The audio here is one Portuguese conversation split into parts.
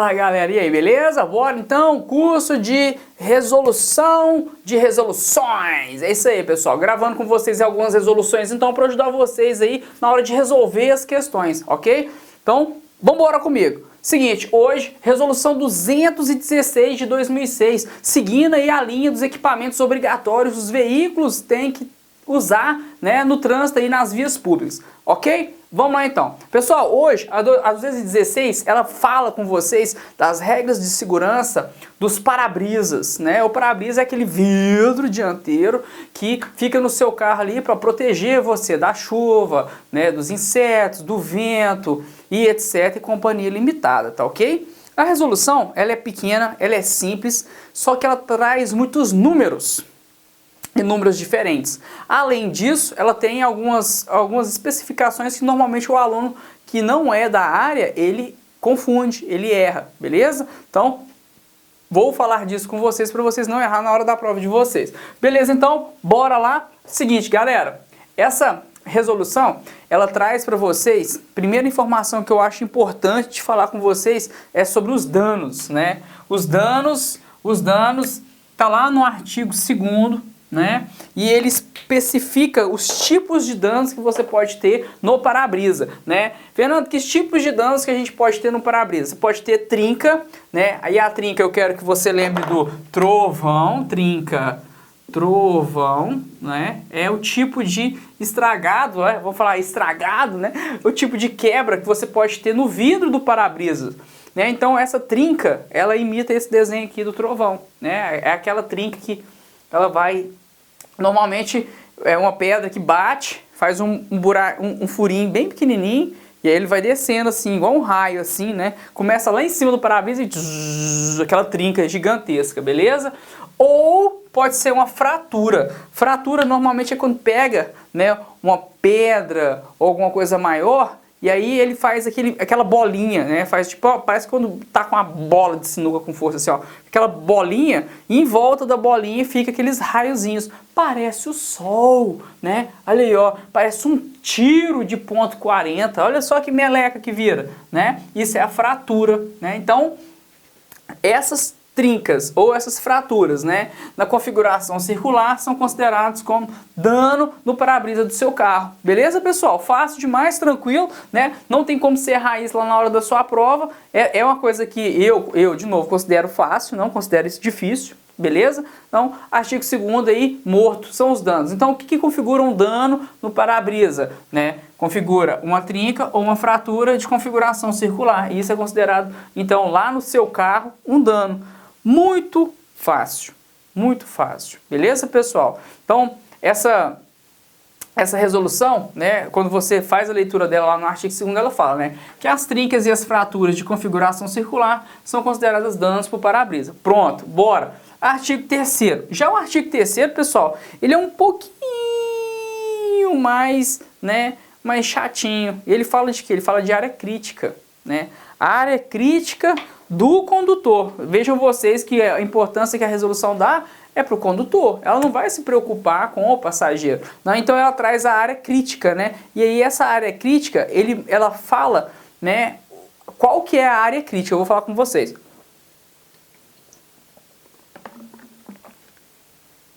Fala galera, e aí, beleza? Bora então, curso de resolução de resoluções. É isso aí, pessoal, gravando com vocês algumas resoluções então para ajudar vocês aí na hora de resolver as questões, ok? Então, vambora comigo. Seguinte, hoje, resolução 216 de 2006, seguindo aí a linha dos equipamentos obrigatórios, os veículos têm que usar, né, no trânsito e nas vias públicas, ok? Vamos lá então. Pessoal, hoje a 216 ela fala com vocês das regras de segurança dos para-brisas, né? O para-brisa é aquele vidro dianteiro que fica no seu carro ali para proteger você da chuva, né, dos insetos, do vento e etc e companhia limitada, tá ok? A resolução, ela é pequena, ela é simples, só que ela traz muitos números e números diferentes. Além disso, ela tem algumas especificações que normalmente o aluno que não é da área, ele confunde, ele erra, beleza? Então, vou falar disso com vocês para vocês não errar na hora da prova de vocês. Beleza? Então, bora lá. Seguinte, galera, essa resolução, ela traz para vocês, primeira informação que eu acho importante de falar com vocês é sobre os danos, né? Os danos tá lá no artigo 2º, né? E ele especifica os tipos de danos que você pode ter no para-brisa, né? Fernando, que tipos de danos que a gente pode ter no para-brisa? Você pode ter trinca, né? Aí a trinca eu quero que você lembre do trovão, trinca, trovão, né? É o tipo de estragado, vamos falar estragado, né? O tipo de quebra que você pode ter no vidro do para-brisa, né? Então essa trinca, ela imita esse desenho aqui do trovão, né? É aquela trinca que ela vai, normalmente é uma pedra que bate, faz um furinho bem pequenininho, e aí ele vai descendo assim, igual um raio assim, né? Começa lá em cima do para-brisa e aquela trinca gigantesca, beleza? Ou pode ser uma fratura. Fratura normalmente é quando pega, né, uma pedra ou alguma coisa maior, e aí ele faz aquela bolinha, né? Faz tipo, parece quando tá com uma bola de sinuca com força, assim, ó. Aquela bolinha, e em volta da bolinha fica aqueles raiozinhos. Parece o sol, né? Olha aí, ó. Parece um tiro de ponto .40. Olha só que meleca que vira, né? Isso é a fratura, né? Então, essas trincas ou essas fraturas, né, na configuração circular são considerados como dano no para-brisa do seu carro. Beleza, pessoal? Fácil demais, tranquilo, né? Não tem como ser raiz lá na hora da sua prova. É uma coisa que eu de novo considero fácil, não considero isso difícil. Beleza? Então, artigo 2º aí, morto, são os danos. Então, o que configura um dano no para-brisa, né? Configura uma trinca ou uma fratura de configuração circular. E isso é considerado, então, lá no seu carro, um dano. Muito fácil, beleza, pessoal? Então, essa resolução, né, quando você faz a leitura dela lá no artigo 2º, ela fala, né, que as trincas e as fraturas de configuração circular são consideradas danos para o para-brisa. Pronto, bora! Artigo 3º. Já o artigo 3º, pessoal, ele é um pouquinho mais, né, mais chatinho. Ele fala de quê? Ele fala de área crítica, né? A área crítica do condutor. Vejam vocês que a importância que a resolução dá é para o condutor. Ela não vai se preocupar com o passageiro. Não? Então ela traz a área crítica, né? E aí essa área crítica, ela fala, né, qual que é a área crítica. Eu vou falar com vocês.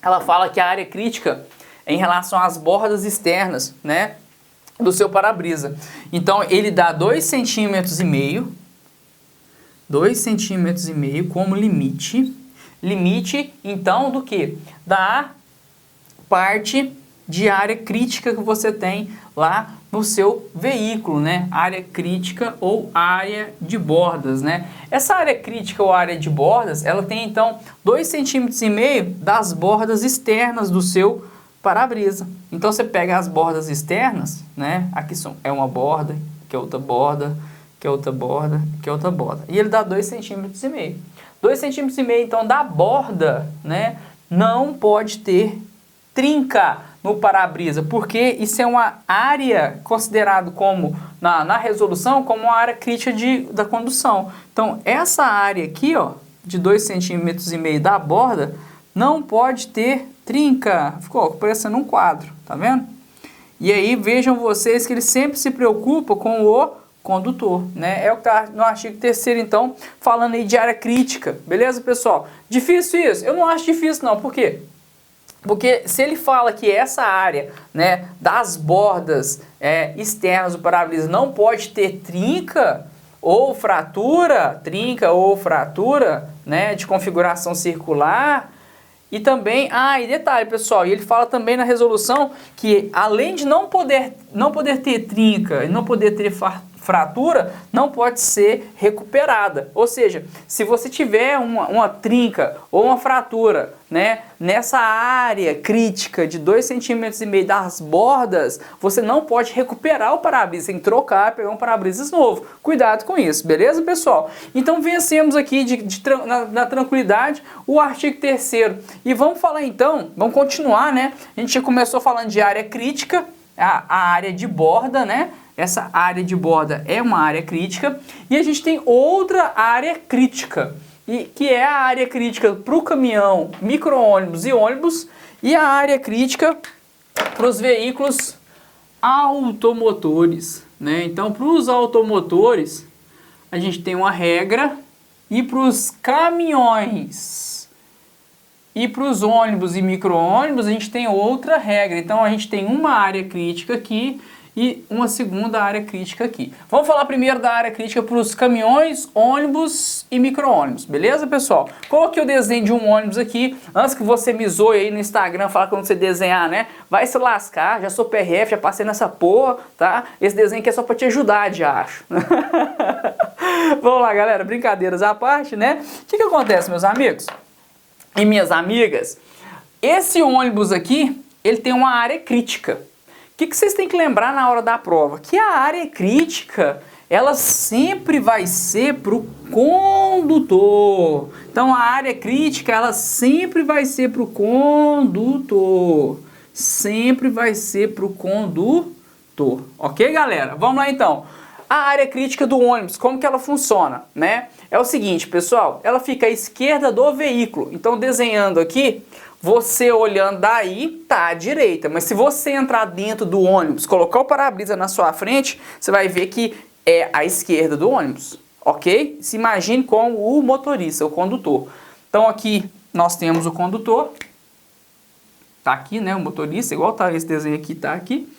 Ela fala que a área crítica é em relação às bordas externas, né, do seu para-brisa. Então ele dá 2,5 cm, 2,5 cm como limite. Limite, então, do que? Da parte de área crítica que você tem lá no seu veículo, né? Área crítica ou área de bordas, né? Essa área crítica ou área de bordas, ela tem, então, 2,5 cm das bordas externas do seu para-brisa. Então, você pega as bordas externas, né? Aqui é uma borda, que é outra borda, que é outra borda, que é outra borda. E ele dá 2,5 cm. 2,5 cm, então, da borda, né, não pode ter trinca no para-brisa, porque isso é uma área considerada como, na resolução, como uma área crítica da condução. Então, essa área aqui, ó, de 2,5 cm da borda, não pode ter trinca. Ficou parecendo um quadro, tá vendo? E aí, vejam vocês que ele sempre se preocupa com o condutor, né? É o que está no artigo 3º, então, falando aí de área crítica, beleza, pessoal? Difícil isso? Eu não acho difícil não, por quê? Porque se ele fala que essa área, né, das bordas externas do para-brisa não pode ter trinca ou fratura, né, de configuração circular, e também, e detalhe, pessoal, ele fala também na resolução que além de não poder ter trinca e não poder ter fratura, não pode ser recuperada. Ou seja, se você tiver uma trinca ou uma fratura, né, nessa área crítica de 2,5 cm das bordas, você não pode recuperar o para-brisa, tem que trocar, pegar um para-brisa novo. Cuidado com isso, beleza, pessoal? Então vencemos aqui na tranquilidade o artigo 3º. E vamos falar então, vamos continuar, né? A gente já começou falando de área crítica, a área de borda, né? Essa área de borda é uma área crítica. E a gente tem outra área crítica, que é a área crítica para o caminhão, micro-ônibus e ônibus, e a área crítica para os veículos automotores, né? Então, para os automotores, a gente tem uma regra, e para os caminhões e para os ônibus e micro-ônibus, a gente tem outra regra. Então, a gente tem uma área crítica aqui e uma segunda área crítica aqui. Vamos falar primeiro da área crítica para os caminhões, ônibus e micro-ônibus, beleza, pessoal? Coloquei o desenho de um ônibus aqui, antes que você me zoe aí no Instagram, falar quando você desenhar, né? Vai se lascar, já sou PRF, já passei nessa porra, tá? Esse desenho aqui é só para te ajudar, já acho. Vamos lá, galera, brincadeiras à parte, né? O que acontece, meus amigos e minhas amigas? Esse ônibus aqui, ele tem uma área crítica. O que vocês têm que lembrar na hora da prova? Que a área crítica, ela sempre vai ser para o condutor. Então, a área crítica, ela sempre vai ser para o condutor. Sempre vai ser para o condutor. Ok, galera? Vamos lá, então. A área crítica do ônibus, como que ela funciona, né? É o seguinte, pessoal, ela fica à esquerda do veículo. Então, desenhando aqui, você olhando daí, tá à direita. Mas se você entrar dentro do ônibus, colocar o para-brisa na sua frente, você vai ver que é à esquerda do ônibus, ok? Se imagine como o motorista, o condutor. Então aqui nós temos o condutor. Tá aqui, né, o motorista, igual tá esse desenho aqui, tá aqui.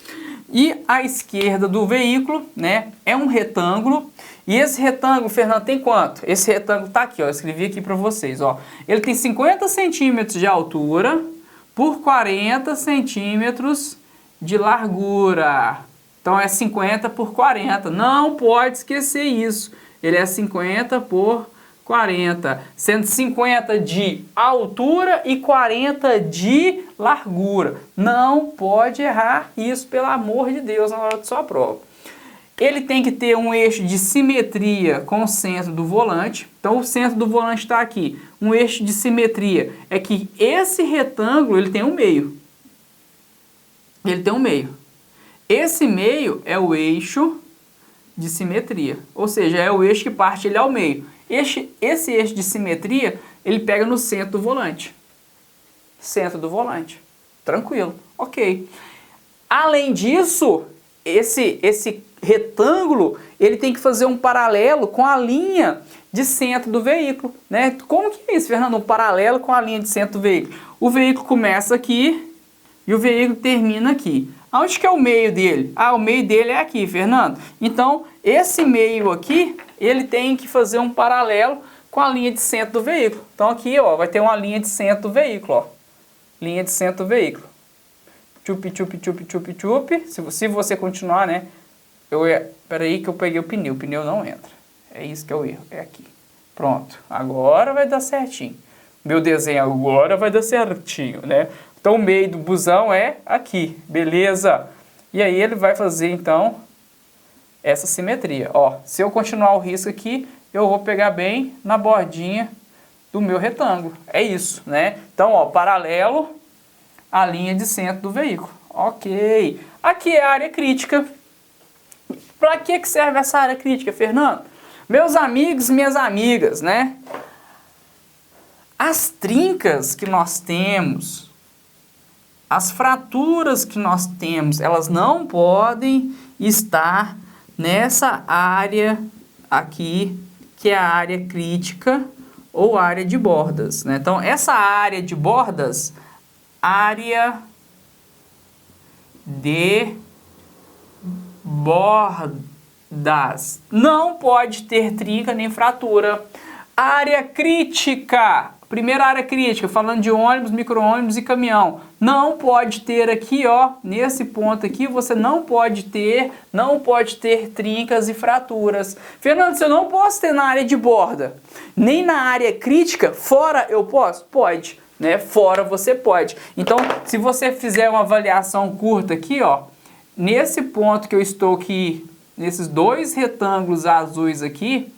E à esquerda do veículo, né, é um retângulo. E esse retângulo, Fernando, tem quanto? Esse retângulo tá aqui, ó, eu escrevi aqui para vocês, ó. Ele tem 50 centímetros de altura por 40 centímetros de largura. Então é 50 por 40. Não pode esquecer isso. Ele é 50 por 40, sendo 50 de altura e 40 de largura. Não pode errar isso, pelo amor de Deus, na hora de sua prova. Ele tem que ter um eixo de simetria com o centro do volante. Então o centro do volante está aqui. Um eixo de simetria é que esse retângulo ele tem um meio. Ele tem um meio. Esse meio é o eixo de simetria. Ou seja, é o eixo que parte ele ao meio. Esse eixo de simetria, ele pega no centro do volante. Centro do volante. Tranquilo. Ok. Além disso, esse retângulo, ele tem que fazer um paralelo com a linha de centro do veículo, né? Como que é isso, Fernando? Um paralelo com a linha de centro do veículo. O veículo começa aqui e o veículo termina aqui. Onde que é o meio dele? O meio dele é aqui, Fernando. Então, esse meio aqui, ele tem que fazer um paralelo com a linha de centro do veículo. Então aqui, ó, vai ter uma linha de centro do veículo, ó. Linha de centro do veículo. Tchup, tchup, tchup, tchup, tchup. Se você continuar, né? Peraí que eu peguei o pneu não entra. É isso que é o erro, é aqui. Pronto, agora vai dar certinho. Meu desenho agora vai dar certinho, né? Então o meio do busão é aqui, beleza? E aí ele vai fazer então essa simetria. Ó, se eu continuar o risco aqui, eu vou pegar bem na bordinha do meu retângulo. É isso, né? Então, ó, paralelo à linha de centro do veículo. Ok. Aqui é a área crítica. Para que serve essa área crítica, Fernando? Meus amigos e minhas amigas, né? As trincas que nós temos, as fraturas que nós temos, elas não podem estar nessa área aqui, que é a área crítica ou área de bordas, né? Então, essa área de bordas, área de bordas, não pode ter trinca nem fratura. Área crítica, primeira área crítica, falando de ônibus, micro-ônibus e caminhão, não pode ter aqui, ó, nesse ponto aqui, você não pode ter trincas e fraturas. Fernando, se eu não posso ter na área de borda, nem na área crítica, fora eu posso? Pode, né? Fora você pode. Então, se você fizer uma avaliação curta aqui, ó, nesse ponto que eu estou aqui, nesses dois retângulos azuis aqui,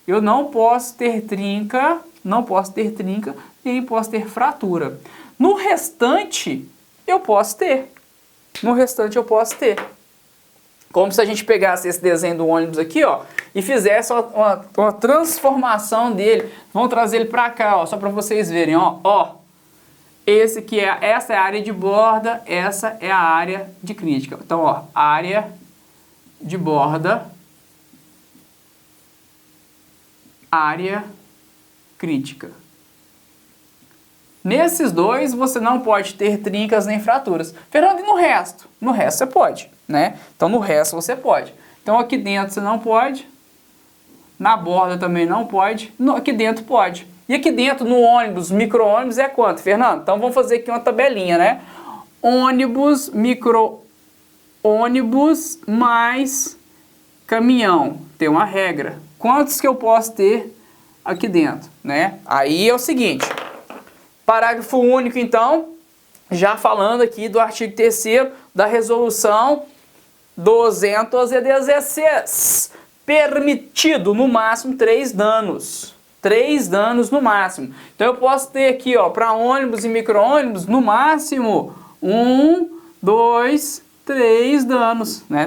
eu não posso ter trinca, nem posso ter fratura. No restante, eu posso ter. Como se a gente pegasse esse desenho do ônibus aqui, ó, e fizesse uma transformação dele. Vamos trazer ele para cá, ó, só para vocês verem, ó. Essa é a área de borda, essa é a área de crítica. Então, ó, área de borda, área crítica. Nesses dois, você não pode ter trincas nem fraturas. Fernando, e no resto? No resto você pode, né? Então, no resto você pode. Então, aqui dentro você não pode. Na borda também não pode. Aqui dentro pode. E aqui dentro, no ônibus, micro-ônibus é quanto, Fernando? Então, vamos fazer aqui uma tabelinha, né? Ônibus, micro-ônibus mais caminhão. Tem uma regra. Quantos que eu posso ter aqui dentro, né? Aí é o seguinte, parágrafo único, então, já falando aqui do artigo 3º da resolução 216, permitido no máximo 3 danos. 3 danos no máximo. Então eu posso ter aqui, ó, para ônibus e micro-ônibus, no máximo 1, 2, 3 danos, né?